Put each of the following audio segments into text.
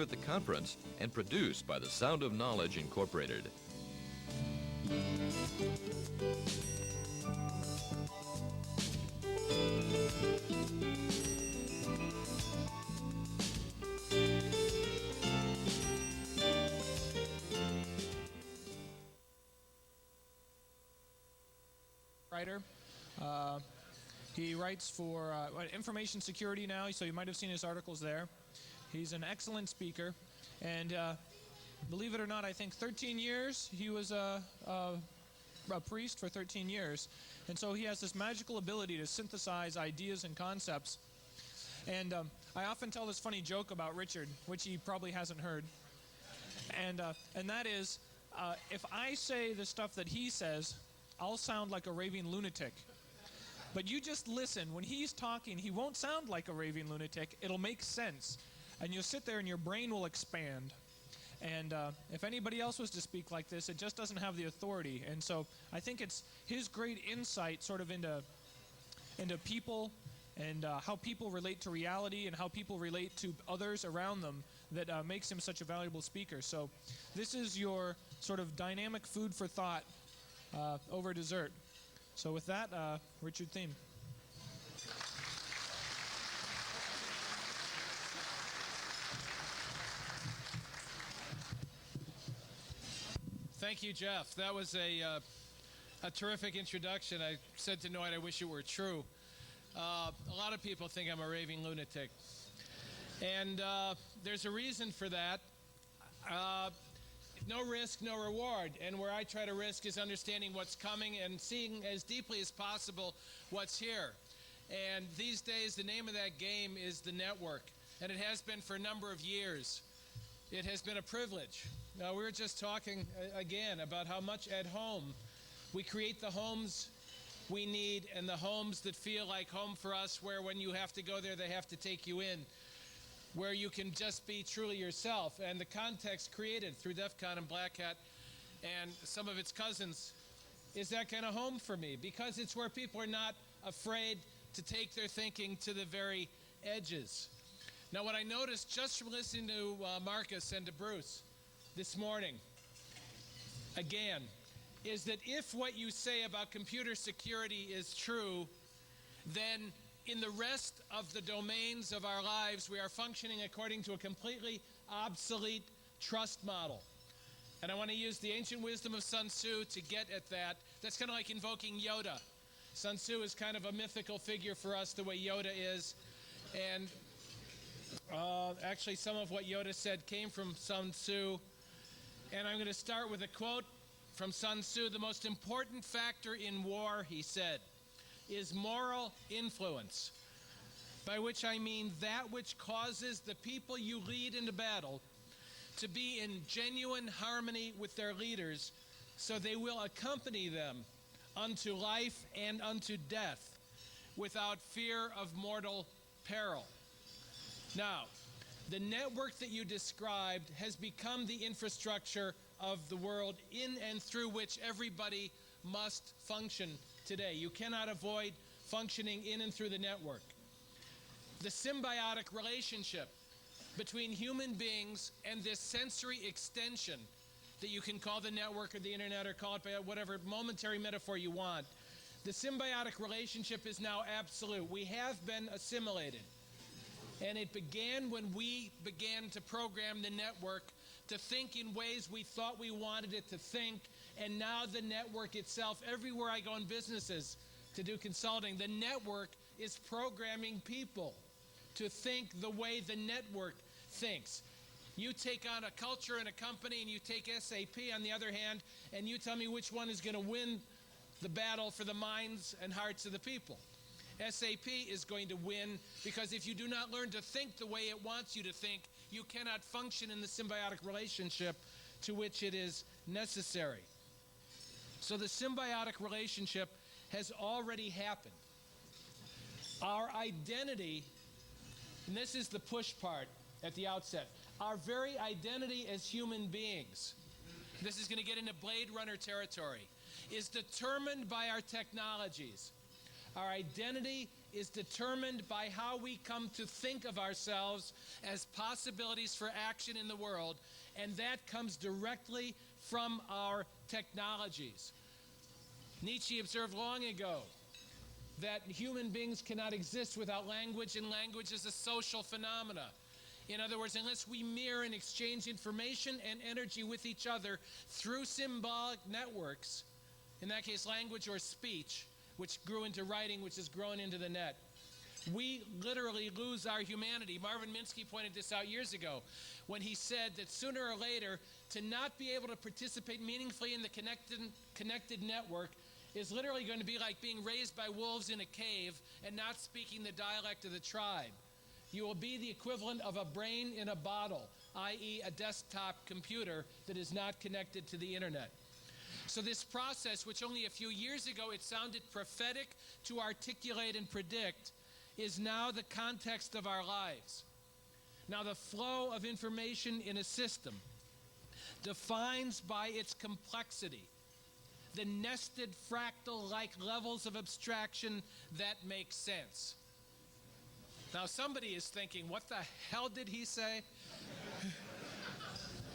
at the conference and produced by the Sound of Knowledge Incorporated. Writer. He writes for information security now, so you might have seen his articles there. He's an excellent speaker, and believe it or not, I think 13 years he was a priest for 13 years, and so he has this magical ability to synthesize ideas and concepts. And I often tell this funny joke about Richard, which he probably hasn't heard, and that is, if I say the stuff that he says, I'll sound like a raving lunatic. But you just listen. When he's talking, he won't sound like a raving lunatic. It'll make sense. And you'll sit there and your brain will expand. And if anybody else was to speak like this, it just doesn't have the authority. And so I think it's his great insight sort of into people and how people relate to reality and how people relate to others around them that makes him such a valuable speaker. So this is your sort of dynamic food for thought over dessert. So with that, Richard Thieme. Thank you, Jeff. That was a terrific introduction. I said to Noit, I wish it were true. A lot of people think I'm a raving lunatic. And there's a reason for that. No risk, no reward. And where I try to risk is understanding what's coming and seeing as deeply as possible what's here. And these days, the name of that game is the network. And it has been for a number of years. It has been a privilege. Now, we were just talking again about how much at home we create the homes we need and the homes that feel like home for us, where when you have to go there, they have to take you in, where you can just be truly yourself. And the context created through DEF CON and Black Hat and some of its cousins is that kind of home for me, because it's where people are not afraid to take their thinking to the very edges. Now, what I noticed just from listening to Marcus and to Bruce this morning, again, is that if what you say about computer security is true, then in the rest of the domains of our lives, we are functioning according to a completely obsolete trust model. And I want to use the ancient wisdom of Sun Tzu to get at that. That's kind of like invoking Yoda. Sun Tzu is kind of a mythical figure for us, the way Yoda is. And actually, some of what Yoda said came from Sun Tzu. And I'm going to start with a quote from Sun Tzu. The most important factor in war, he said, is moral influence, by which I mean that which causes the people you lead into battle to be in genuine harmony with their leaders, so they will accompany them unto life and unto death without fear of mortal peril. Now, the network that you described has become the infrastructure of the world in and through which everybody must function today. You cannot avoid functioning in and through the network. The symbiotic relationship between human beings and this sensory extension that you can call the network or the internet or call it by whatever momentary metaphor you want, the symbiotic relationship is now absolute. We have been assimilated. And it began when we began to program the network to think in ways we thought we wanted it to think. And now the network itself, everywhere I go in businesses to do consulting, the network is programming people to think the way the network thinks. You take on a culture in a company and you take SAP on the other hand, and you tell me which one is going to win the battle for the minds and hearts of the people. SAP is going to win, because if you do not learn to think the way it wants you to think, you cannot function in the symbiotic relationship to which it is necessary. So the symbiotic relationship has already happened. Our identity, and this is the push part at the outset, our very identity as human beings, this is going to get into Blade Runner territory, is determined by our technologies. Our identity is determined by how we come to think of ourselves as possibilities for action in the world, and that comes directly from our technologies. Nietzsche observed long ago that human beings cannot exist without language, and language is a social phenomena. In other words, unless we mirror and exchange information and energy with each other through symbolic networks, in that case language or speech, which grew into writing, which has grown into the net, we literally lose our humanity. Marvin Minsky pointed this out years ago when he said that sooner or later, to not be able to participate meaningfully in the connected network is literally going to be like being raised by wolves in a cave and not speaking the dialect of the tribe. You will be the equivalent of a brain in a bottle, i.e. a desktop computer that is not connected to the internet. So this process, which only a few years ago it sounded prophetic to articulate and predict, is now the context of our lives. Now, the flow of information in a system defines by its complexity the nested fractal-like levels of abstraction that make sense. Now, somebody is thinking, what the hell did he say?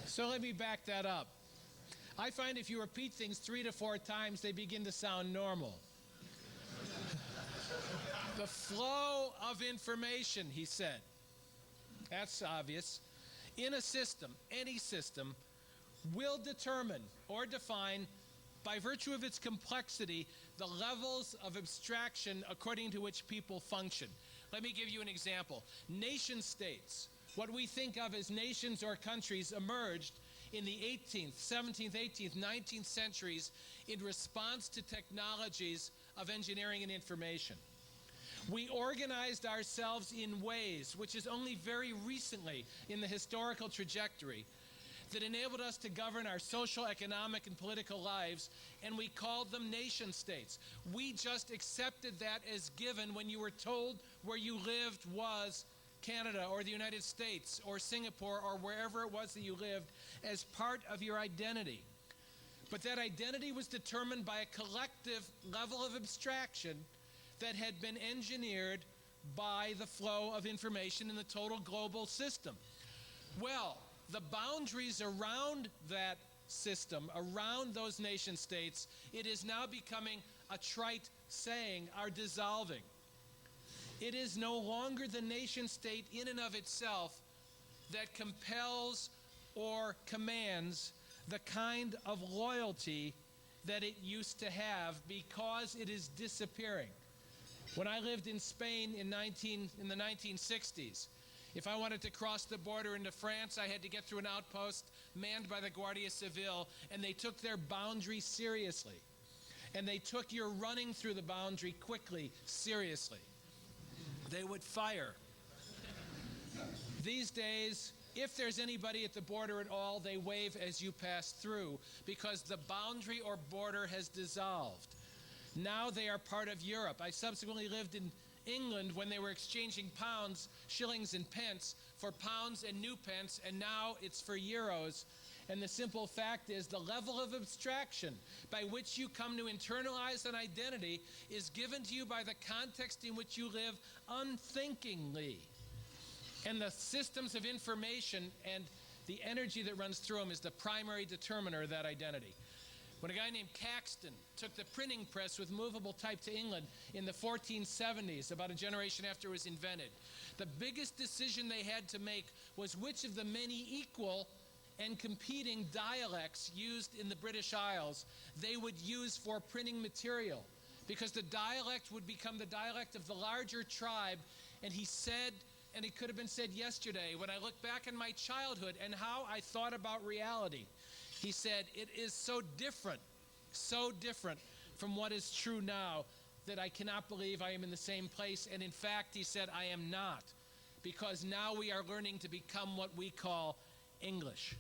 So let me back that up. I find if you repeat things 3 to 4 times, they begin to sound normal. The flow of information, he said. That's obvious. In a system, any system, will determine or define, by virtue of its complexity, the levels of abstraction according to which people function. Let me give you an example. Nation states, what we think of as nations or countries, emerged in the 18th, 17th, 18th, 19th centuries in response to technologies of engineering and information. We organized ourselves in ways, which is only very recently in the historical trajectory, that enabled us to govern our social, economic, and political lives, and we called them nation states. We just accepted that as given when you were told where you lived was Canada or the United States or Singapore or wherever it was that you lived as part of your identity. But that identity was determined by a collective level of abstraction that had been engineered by the flow of information in the total global system. Well, the boundaries around that system, around those nation states, it is now becoming a trite saying, are dissolving. It is no longer the nation state in and of itself that compels or commands the kind of loyalty that it used to have, because it is disappearing. When I lived in Spain in the 1960s, if I wanted to cross the border into France, I had to get through an outpost manned by the Guardia Civil, and they took their boundary seriously. And they took your running through the boundary quickly seriously. They would fire. These days, if there's anybody at the border at all, they wave as you pass through, because the boundary or border has dissolved. Now they are part of Europe. I subsequently lived in England when they were exchanging pounds, shillings and pence for pounds and new pence, and now it's for euros. And the simple fact is the level of abstraction by which you come to internalize an identity is given to you by the context in which you live unthinkingly. And the systems of information and the energy that runs through them is the primary determiner of that identity. When a guy named Caxton took the printing press with movable type to England in the 1470s, about a generation after it was invented, the biggest decision they had to make was which of the many equal and competing dialects used in the British Isles they would use for printing material, because the dialect would become the dialect of the larger tribe. And he said, and it could have been said yesterday, when I look back in my childhood and how I thought about reality, he said, it is so different from what is true now that I cannot believe I am in the same place. And in fact, he said, I am not, because now we are learning to become what we call English.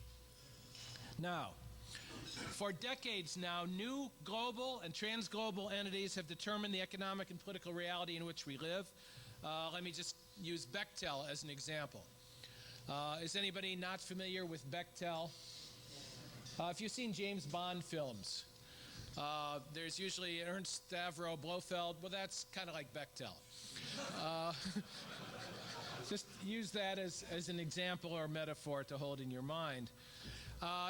Now, for decades now, new global and transglobal entities have determined the economic and political reality in which we live. Let me just use Bechtel as an example. Is anybody not familiar with Bechtel? If you've seen James Bond films, there's usually Ernst Stavro Blofeld. Well, that's kind of like Bechtel. Just use that as an example or metaphor to hold in your mind.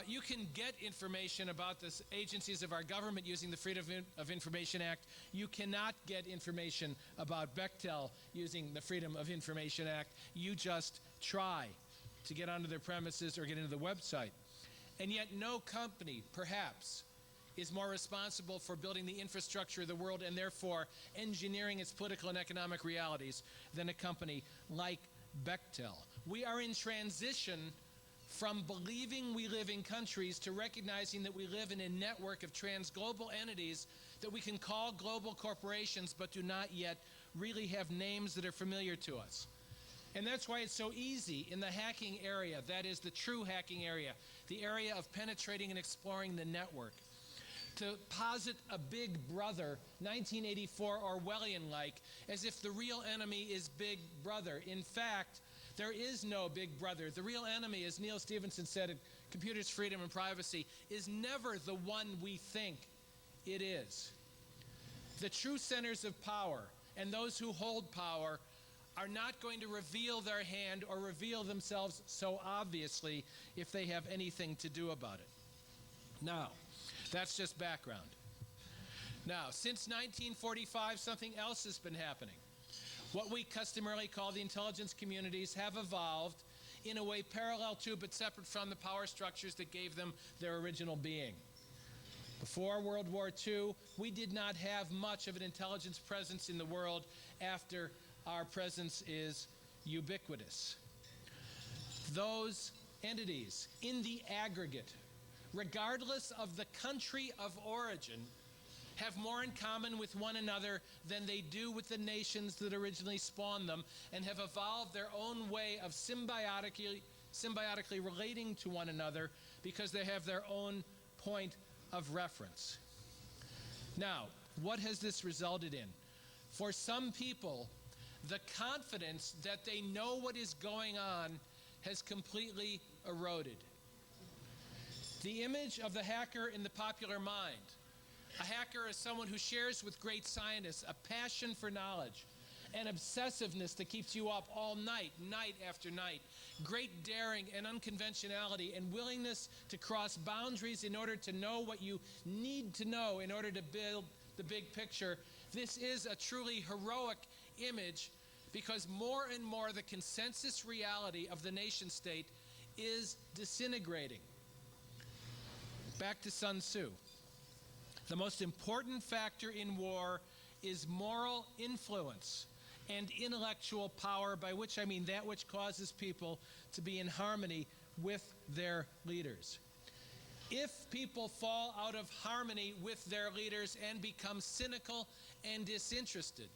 You can get information about the agencies of our government using the Freedom of Information Act. You cannot get information about Bechtel using the Freedom of Information Act. You just try to get onto their premises or get into the website. And yet no company, perhaps, is more responsible for building the infrastructure of the world and therefore engineering its political and economic realities than a company like Bechtel. We are in transition from believing we live in countries to recognizing that we live in a network of transglobal entities that we can call global corporations but do not yet really have names that are familiar to us. And that's why it's so easy in the hacking area, that is the true hacking area, the area of penetrating and exploring the network, to posit a big brother, 1984 Orwellian-like, as if the real enemy is Big Brother. In fact, there is no Big Brother. The real enemy, as Neil Stephenson said at Computers, Freedom, and Privacy, is never the one we think it is. The true centers of power and those who hold power are not going to reveal their hand or reveal themselves so obviously if they have anything to do about it. Now, that's just background. Now, since 1945, something else has been happening. What we customarily call the intelligence communities have evolved in a way parallel to but separate from the power structures that gave them their original being. Before World War II, we did not have much of an intelligence presence in the world. After, our presence is ubiquitous. Those entities, in the aggregate, regardless of the country of origin, have more in common with one another than they do with the nations that originally spawned them, and have evolved their own way of symbiotically relating to one another because they have their own point of reference. Now, what has this resulted in? For some people, the confidence that they know what is going on has completely eroded. The image of the hacker in the popular mind. A hacker is someone who shares with great scientists a passion for knowledge, an obsessiveness that keeps you up all night, night after night, great daring and unconventionality and willingness to cross boundaries in order to know what you need to know in order to build the big picture. This is a truly heroic image because more and more the consensus reality of the nation state is disintegrating. Back to Sun Tzu. The most important factor in war is moral influence and intellectual power, by which I mean that which causes people to be in harmony with their leaders. If people fall out of harmony with their leaders and become cynical and disinterested,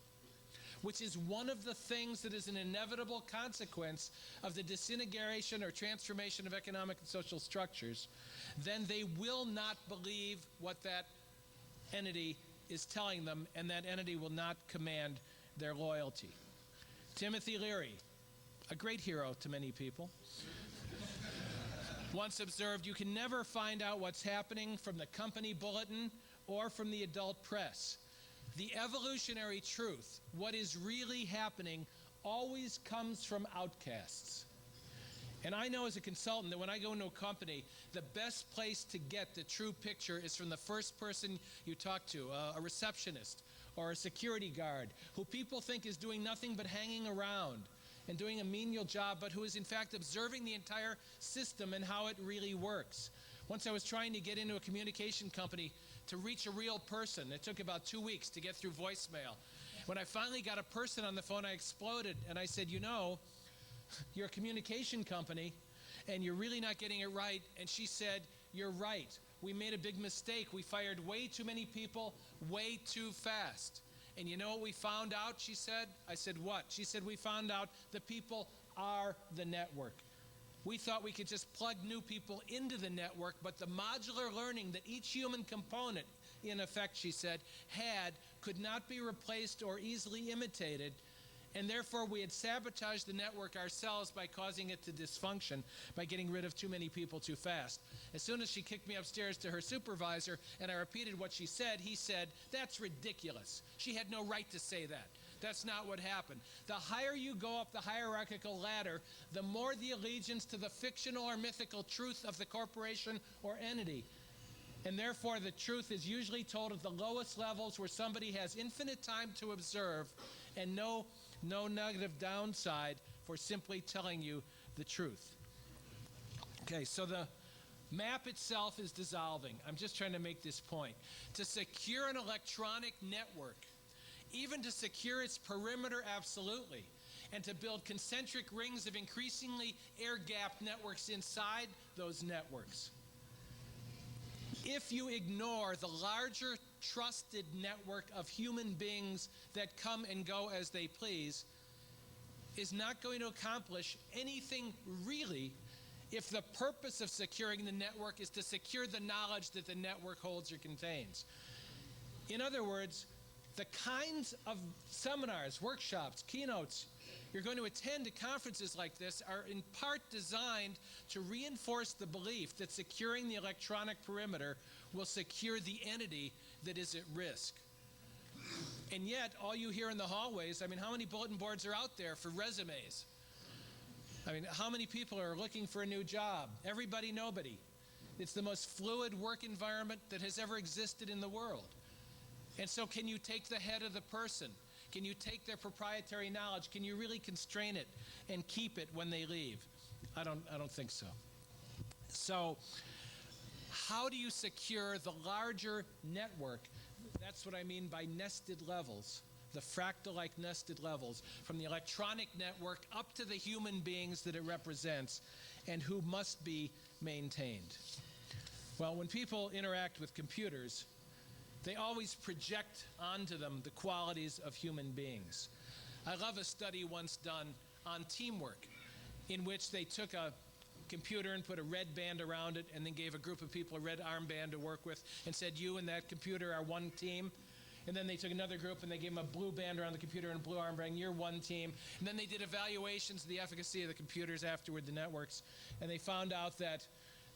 which is one of the things that is an inevitable consequence of the disintegration or transformation of economic and social structures, then they will not believe what that entity is telling them, and that entity will not command their loyalty. Timothy Leary, a great hero to many people, once observed, "You can never find out what's happening from the company bulletin or from the adult press. The evolutionary truth, what is really happening, always comes from outcasts." And I know as a consultant that when I go into a company, the best place to get the true picture is from the first person you talk to, a receptionist or a security guard, who people think is doing nothing but hanging around and doing a menial job, but who is in fact observing the entire system and how it really works. Once I was trying to get into a communication company to reach a real person. It took about 2 weeks to get through voicemail. When I finally got a person on the phone, I exploded, and I said, "You know, you're a communication company, and you're really not getting it right." And she said, "You're right. We made a big mistake. We fired way too many people way too fast. And you know what we found out?" she said. I said, "What?" She said, "We found out the people are the network. We thought we could just plug new people into the network, but the modular learning that each human component, in effect," she said, "had could not be replaced or easily imitated. And therefore, we had sabotaged the network ourselves by causing it to dysfunction, by getting rid of too many people too fast." As soon as she kicked me upstairs to her supervisor and I repeated what she said, he said, "That's ridiculous. She had no right to say that. That's not what happened. The higher you go up the hierarchical ladder, the more the allegiance to the fictional or mythical truth of the corporation or entity. And therefore, the truth is usually told at the lowest levels where somebody has infinite time to observe and no negative downside for simply telling you the truth. Okay, so the map itself is dissolving. I'm just trying to make this point. To secure an electronic network, even to secure its perimeter absolutely, and to build concentric rings of increasingly air-gapped networks inside those networks. If you ignore the larger trusted network of human beings that come and go as they please, is not going to accomplish anything really if the purpose of securing the network is to secure the knowledge that the network holds or contains. In other words, the kinds of seminars, workshops, keynotes you're going to attend at conferences like this are in part designed to reinforce the belief that securing the electronic perimeter will secure the entity that is at risk. And yet, all you hear in the hallways, I mean, how many bulletin boards are out there for resumes? I mean, how many people are looking for a new job? Everybody, nobody. It's the most fluid work environment that has ever existed in the world. And so can you take the head of the person? Can you take their proprietary knowledge? Can you really constrain it and keep it when they leave? I don't think so. So how do you secure the larger network? That's what I mean by nested levels, the fractal-like nested levels, from the electronic network up to the human beings that it represents and who must be maintained. Well, when people interact with computers, they always project onto them the qualities of human beings. I love a study once done on teamwork, in which they took a computer and put a red band around it and then gave a group of people a red armband to work with and said, you and that computer are one team. And then they took another group and they gave them a blue band around the computer and a blue armband, you're one team. And then they did evaluations of the efficacy of the computers afterward, the networks, and they found out that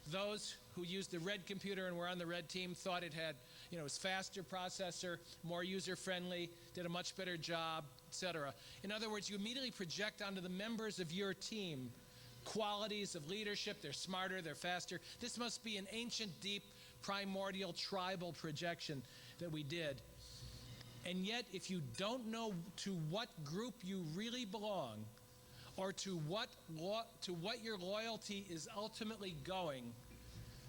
those who used the red computer and were on the red team thought it had, it was faster processor, more user-friendly, did a much better job, etc. In other words, you immediately project onto the members of your team qualities of leadership. They're smarter, they're faster. This must be an ancient, deep, primordial, tribal projection that we did. And yet, if you don't know to what group you really belong, or to what your loyalty is ultimately going,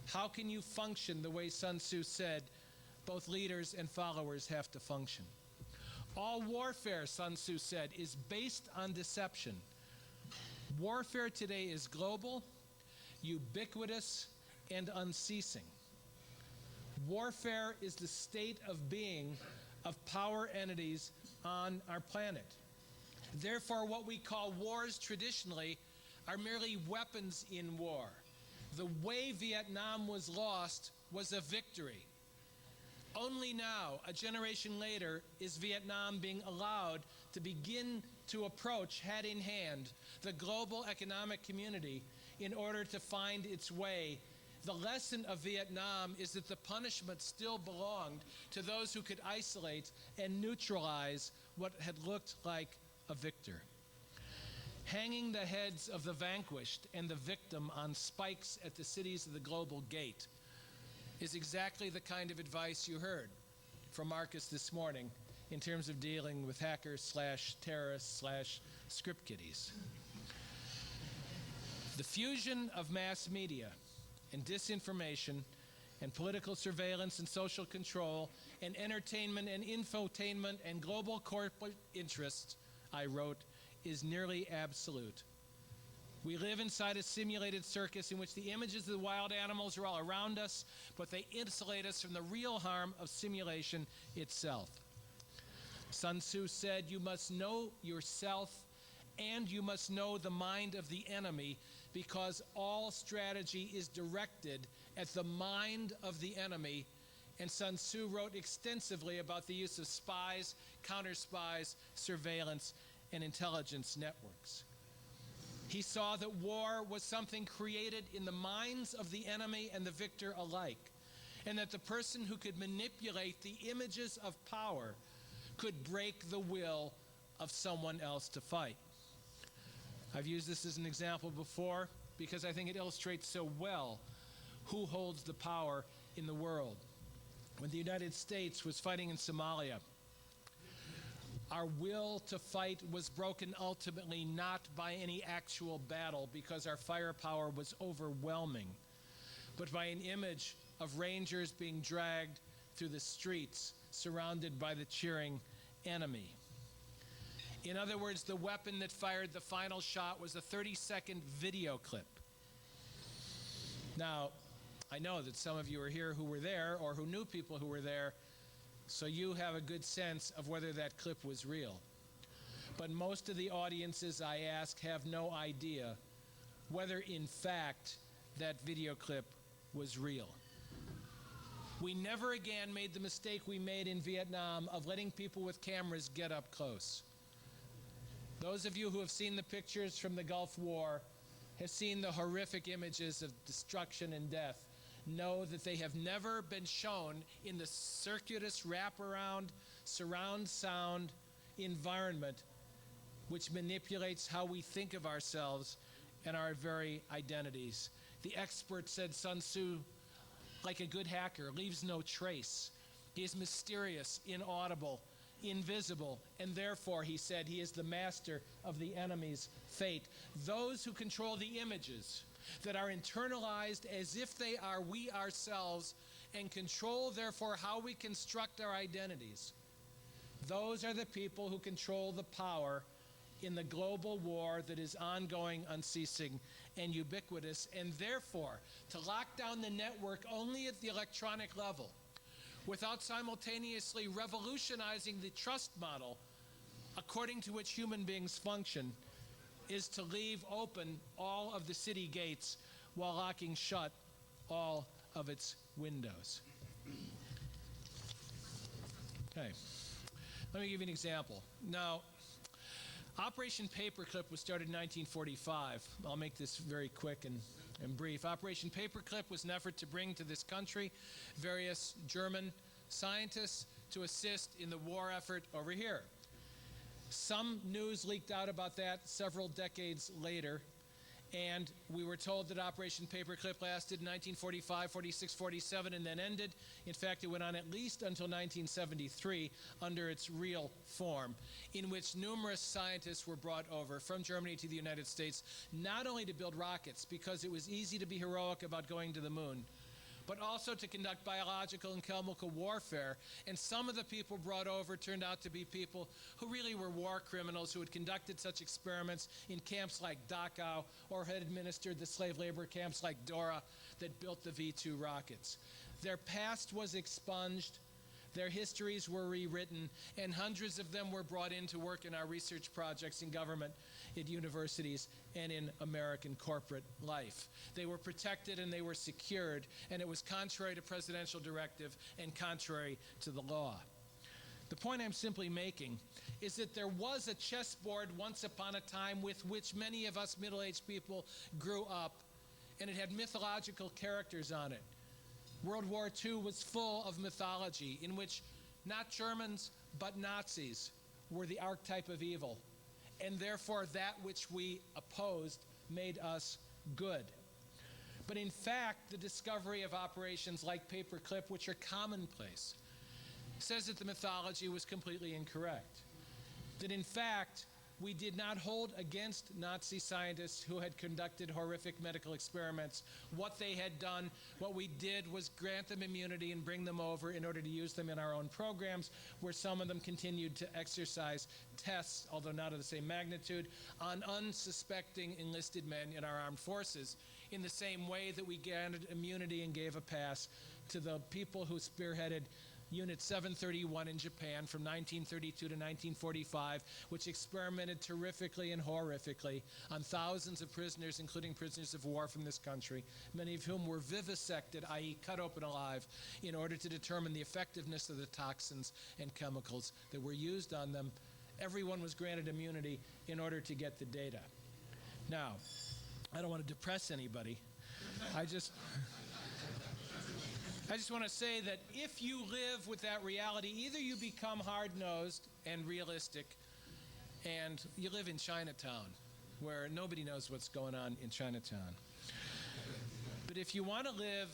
how can you function the way Sun Tzu said both leaders and followers have to function? All warfare, Sun Tzu said, is based on deception. Warfare today is global, ubiquitous, and unceasing. Warfare is the state of being of power entities on our planet. Therefore, what we call wars traditionally are merely weapons in war. The way Vietnam was lost was a victory. Only now, a generation later, is Vietnam being allowed to begin to approach, hand in hand, the global economic community in order to find its way. The lesson of Vietnam is that the punishment still belonged to those who could isolate and neutralize what had looked like a victor. Hanging the heads of the vanquished and the victim on spikes at the cities of the global gate is exactly the kind of advice you heard from Marcus this morning in terms of dealing with hackers / terrorists / script kiddies. The fusion of mass media and disinformation and political surveillance and social control and entertainment and infotainment and global corporate interests, I wrote, is nearly absolute. We live inside a simulated circus in which the images of the wild animals are all around us, but they insulate us from the real harm of simulation itself. Sun Tzu said, you must know yourself and you must know the mind of the enemy, because all strategy is directed at the mind of the enemy. And Sun Tzu wrote extensively about the use of spies, counter-spies, surveillance, and intelligence networks. He saw that war was something created in the minds of the enemy and the victor alike, and that the person who could manipulate the images of power could break the will of someone else to fight. I've used this as an example before because I think it illustrates so well who holds the power in the world. When the United States was fighting in Somalia, our will to fight was broken ultimately not by any actual battle because our firepower was overwhelming, but by an image of Rangers being dragged through the streets surrounded by the cheering enemy. In other words, the weapon that fired the final shot was a 30-second video clip. Now, I know that some of you are here who were there or who knew people who were there, so you have a good sense of whether that clip was real. But most of the audiences I ask have no idea whether, in fact, that video clip was real. We never again made the mistake we made in Vietnam of letting people with cameras get up close. Those of you who have seen the pictures from the Gulf War have seen the horrific images of destruction and death. Know that they have never been shown in the circuitous wraparound surround sound environment which manipulates how we think of ourselves and our very identities. The expert said Sun Tzu, like a good hacker, leaves no trace. He is mysterious, inaudible, invisible, and therefore, he said, he is the master of the enemy's fate. Those who control the images that are internalized as if they are we ourselves and control, therefore, how we construct our identities. Those are the people who control the power in the global war that is ongoing, unceasing, and ubiquitous, and therefore, to lock down the network only at the electronic level, without simultaneously revolutionizing the trust model according to which human beings function, is to leave open all of the city gates while locking shut all of its windows. Okay, let me give you an example. Now, Operation Paperclip was started in 1945. I'll make this very quick and brief. Operation Paperclip was an effort to bring to this country various German scientists to assist in the war effort over here. Some news leaked out about that several decades later, and we were told that Operation Paperclip lasted 1945, 46, 47, and then ended. In fact, it went on at least until 1973 under its real form, in which numerous scientists were brought over from Germany to the United States, not only to build rockets, because it was easy to be heroic about going to the moon, but also to conduct biological and chemical warfare. And some of the people brought over turned out to be people who really were war criminals who had conducted such experiments in camps like Dachau or had administered the slave labor camps like Dora that built the V-2 rockets. Their past was expunged, their histories were rewritten, and hundreds of them were brought in to work in our research projects in government, at universities, and in American corporate life. They were protected and they were secured, and it was contrary to presidential directive and contrary to the law. The point I'm simply making is that there was a chessboard once upon a time with which many of us middle-aged people grew up, and it had mythological characters on it. World War II was full of mythology in which not Germans but Nazis were the archetype of evil, and therefore that which we opposed made us good. But in fact, the discovery of operations like Paperclip, which are commonplace, says that the mythology was completely incorrect. That in fact, we did not hold against Nazi scientists who had conducted horrific medical experiments what they had done. What we did was grant them immunity and bring them over in order to use them in our own programs, where some of them continued to exercise tests, although not of the same magnitude, on unsuspecting enlisted men in our armed forces, in the same way that we granted immunity and gave a pass to the people who spearheaded Unit 731 in Japan from 1932 to 1945, which experimented terrifically and horrifically on thousands of prisoners, including prisoners of war from this country, many of whom were vivisected, i.e. cut open alive, in order to determine the effectiveness of the toxins and chemicals that were used on them. Everyone was granted immunity in order to get the data. Now, I don't want to depress anybody. I just want to say that if you live with that reality, either you become hard-nosed and realistic and you live in Chinatown, where nobody knows what's going on in Chinatown. But if you want to live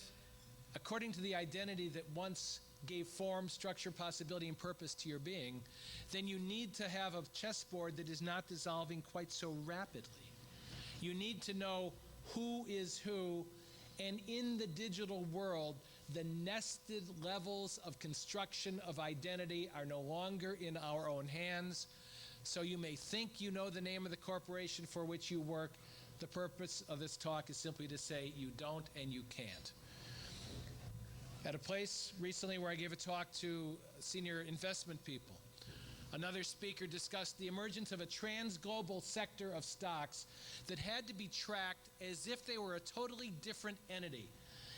according to the identity that once gave form, structure, possibility, and purpose to your being, then you need to have a chessboard that is not dissolving quite so rapidly. You need to know who is who, and in the digital world, the nested levels of construction of identity are no longer in our own hands. So you may think you know the name of the corporation for which you work. The purpose of this talk is simply to say you don't and you can't. At a place recently where I gave a talk to senior investment people, another speaker discussed the emergence of a transglobal sector of stocks that had to be tracked as if they were a totally different entity.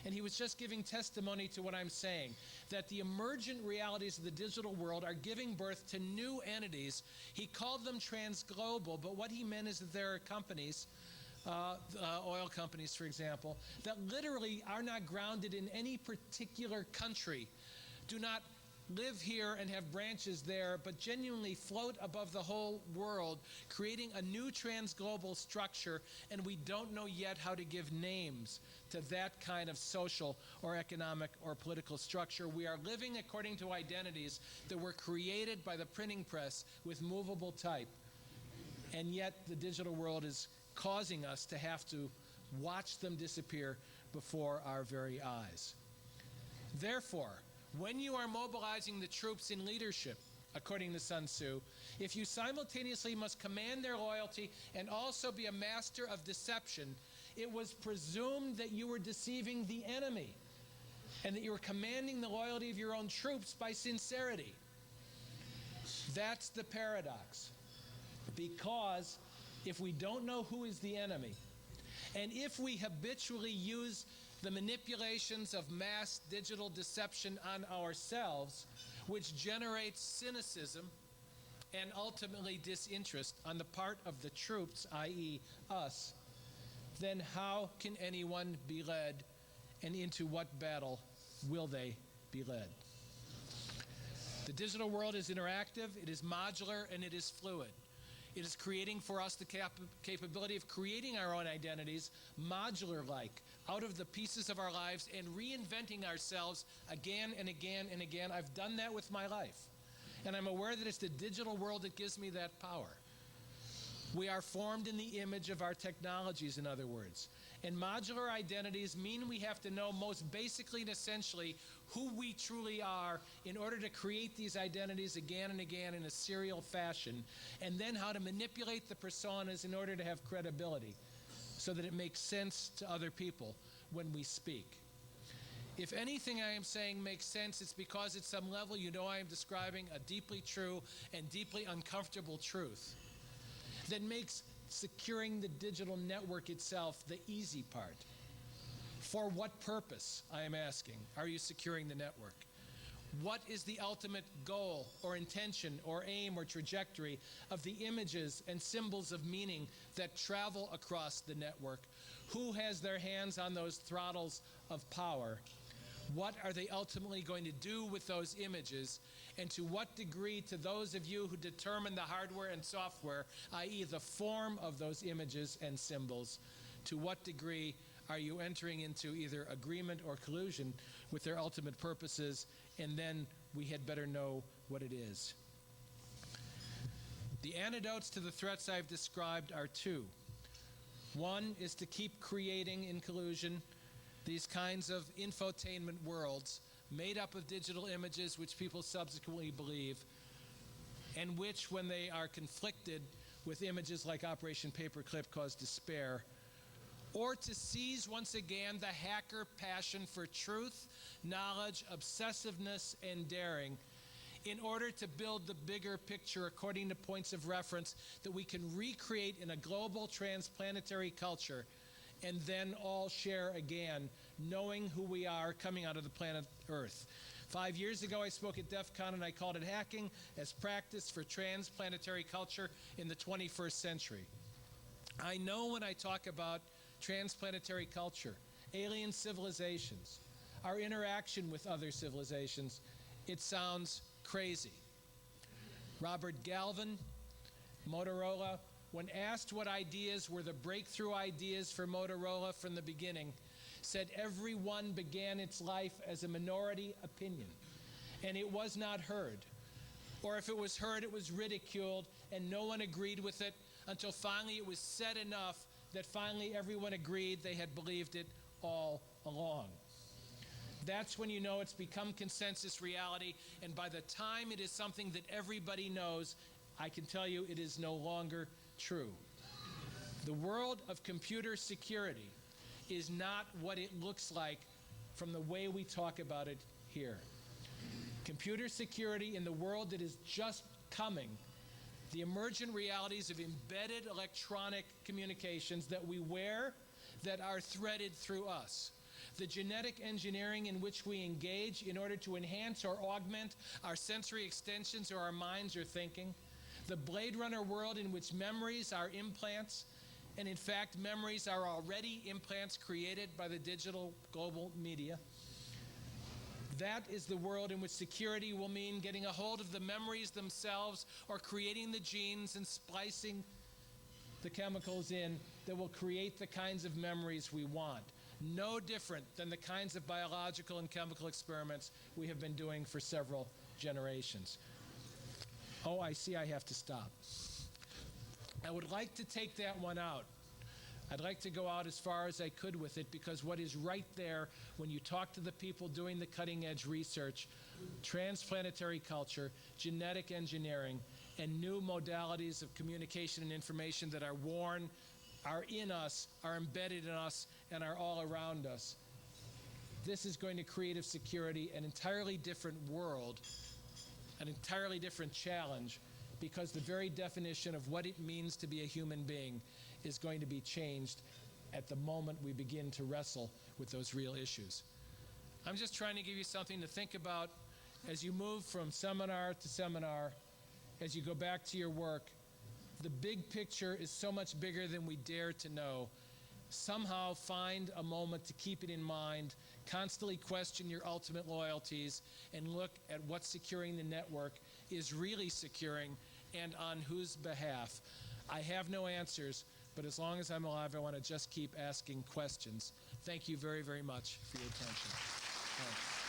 And he was just giving testimony to what I'm saying, that the emergent realities of the digital world are giving birth to new entities. He called them transglobal, but what he meant is that there are companies, oil companies, for example, that literally are not grounded in any particular country, do not live here and have branches there, but genuinely float above the whole world, creating a new transglobal structure, and we don't know yet how to give names to that kind of social or economic or political structure. We are living according to identities that were created by the printing press with movable type, and yet the digital world is causing us to have to watch them disappear before our very eyes. Therefore, when you are mobilizing the troops in leadership, according to Sun Tzu, if you simultaneously must command their loyalty and also be a master of deception, it was presumed that you were deceiving the enemy and that you were commanding the loyalty of your own troops by sincerity. That's the paradox. Because if we don't know who is the enemy, and if we habitually use the manipulations of mass digital deception on ourselves, which generates cynicism and ultimately disinterest on the part of the troops, i.e. us, then how can anyone be led, and into what battle will they be led? The digital world is interactive, it is modular, and it is fluid. It is creating for us the capability of creating our own identities, modular-like, out of the pieces of our lives and reinventing ourselves again and again and again. I've done that with my life. And I'm aware that it's the digital world that gives me that power. We are formed in the image of our technologies, in other words. And modular identities mean we have to know most basically and essentially who we truly are in order to create these identities again and again in a serial fashion, and then how to manipulate the personas in order to have credibility so that it makes sense to other people when we speak. If anything I am saying makes sense, it's because at some level you know I am describing a deeply true and deeply uncomfortable truth that makes securing the digital network itself the easy part. For what purpose, I am asking, are you securing the network? What is the ultimate goal or intention or aim or trajectory of the images and symbols of meaning that travel across the network? Who has their hands on those throttles of power? What are they ultimately going to do with those images? And to what degree, to those of you who determine the hardware and software, i.e. the form of those images and symbols, to what degree are you entering into either agreement or collusion with their ultimate purposes? And then we had better know what it is. The antidotes to the threats I've described are two. One is to keep creating in collusion these kinds of infotainment worlds made up of digital images which people subsequently believe, and which, when they are conflicted with images like Operation Paperclip, cause despair. Or to seize once again the hacker passion for truth, knowledge, obsessiveness, and daring in order to build the bigger picture according to points of reference that we can recreate in a global transplanetary culture, and then all share again, knowing who we are coming out of the planet Earth. 5 years ago, I spoke at DEF CON, and I called it Hacking as Practice for Transplanetary Culture in the 21st Century. I know when I talk about transplanetary culture, alien civilizations, our interaction with other civilizations, it sounds crazy. Robert Galvin, Motorola, when asked what ideas were the breakthrough ideas for Motorola from the beginning, said every one began its life as a minority opinion, and it was not heard. Or if it was heard, it was ridiculed, and no one agreed with it until finally it was said enough that finally everyone agreed they had believed it all along. That's when you know it's become consensus reality, and by the time it is something that everybody knows, I can tell you it is no longer true. The world of computer security is not what it looks like from the way we talk about it here. Computer security in the world that is just coming, the emergent realities of embedded electronic communications that we wear that are threaded through us, the genetic engineering in which we engage in order to enhance or augment our sensory extensions or our minds or thinking, the Blade Runner world in which memories are implants, and in fact memories are already implants created by the digital global media. That is the world in which security will mean getting a hold of the memories themselves or creating the genes and splicing the chemicals in that will create the kinds of memories we want. No different than the kinds of biological and chemical experiments we have been doing for several generations. Oh, I see I have to stop. I would like to take that one out. I'd like to go out as far as I could with it, because what is right there when you talk to the people doing the cutting edge research, transplanetary culture, genetic engineering, and new modalities of communication and information that are worn, are in us, are embedded in us, and are all around us. This is going to create a security an entirely different world, an entirely different challenge, because the very definition of what it means to be a human being is going to be changed at the moment we begin to wrestle with those real issues. I'm just trying to give you something to think about as you move from seminar to seminar, as you go back to your work. The big picture is so much bigger than we dare to know. Somehow find a moment to keep it in mind, constantly question your ultimate loyalties, and look at what securing the network is really securing and on whose behalf. I have no answers, but as long as I'm alive, I want to just keep asking questions. Thank you very, very much for your attention. Thanks.